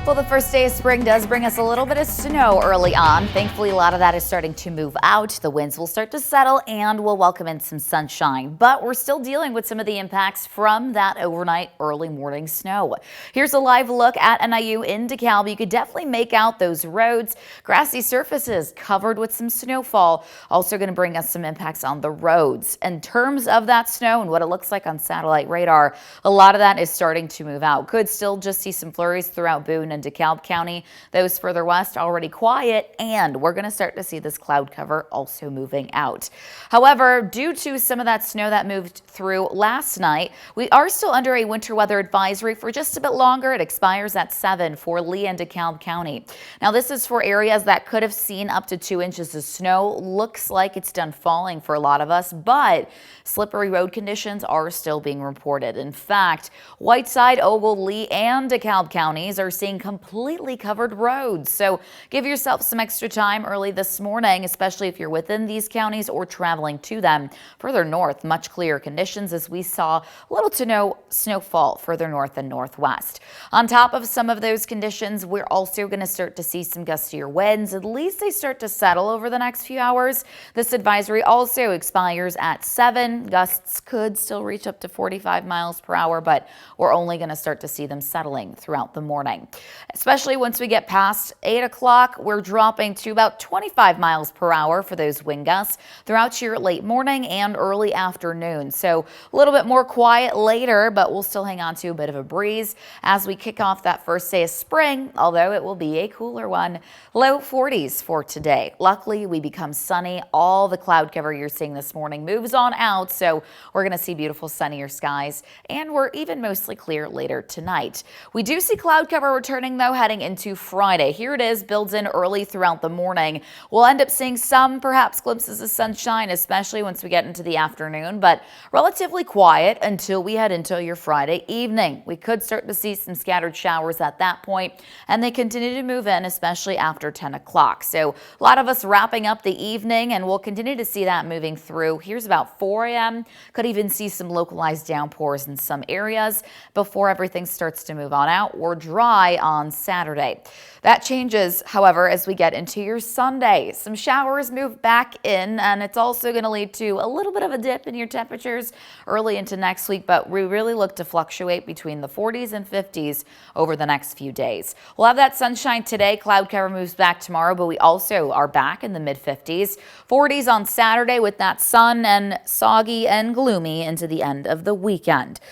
Well, the first day of spring does bring us a little bit of snow early on. Thankfully, a lot of that is starting to move out. The winds will start to settle and we'll welcome in some sunshine. But we're still dealing with some of the impacts from that overnight early morning snow. Here's a live look at NIU in DeKalb. You could definitely make out those roads, grassy surfaces covered with some snowfall. Also going to bring us some impacts on the roads. In terms of that snow and what it looks like on satellite radar, a lot of that is starting to move out. Could still just see some flurries throughout Boone and DeKalb County. Those further west already quiet, and we're going to start to see this cloud cover also moving out. However, due to some of that snow that moved through last night, we are still under a winter weather advisory for just a bit longer. It expires at 7 for Lee and DeKalb County. Now, this is for areas that could have seen up to 2 inches of snow. Looks like it's done falling for a lot of us, but slippery road conditions are still being reported. In fact, Whiteside, Ogle, Lee, and DeKalb counties are seeing completely covered roads. So give yourself some extra time early this morning, especially if you're within these counties or traveling to them. Further north, much clearer conditions as we saw little to no snowfall further north and northwest. On top of some of those conditions, we're also going to start to see some gustier winds. At least they start to settle over the next few hours. This advisory also expires at 7. Gusts could still reach up to 45 miles per hour, but we're only going to start to see them settling throughout the morning. Especially once we get past 8 o'clock, we're dropping to about 25 miles per hour for those wind gusts throughout your late morning and early afternoon. So a little bit more quiet later, but we'll still hang on to a bit of a breeze as we kick off that first day of spring, although it will be a cooler one. Low 40s for today. Luckily, we become sunny. All the cloud cover you're seeing this morning moves on out, so we're going to see beautiful sunnier skies, and we're even mostly clear later tonight. We do see cloud cover returning though heading into Friday. Here it is, builds in early throughout the morning. We'll end up seeing some perhaps glimpses of sunshine, especially once we get into the afternoon, but relatively quiet until we head into your Friday evening. We could start to see some scattered showers at that point, and they continue to move in, especially after 10 o'clock. So a lot of us wrapping up the evening, and we'll continue to see that moving through. Here's about 4 a.m. Could even see some localized downpours in some areas before everything starts to move on out or dry on Saturday. That changes, however, as we get into your Sunday. Some showers move back in, and it's also going to lead to a little bit of a dip in your temperatures early into next week, but we really look to fluctuate between the 40s and 50s over the next few days. We'll have that sunshine today. Cloud cover moves back tomorrow, but we also are back in the mid-50s. 40s on Saturday with that sun, and soggy and gloomy into the end of the weekend.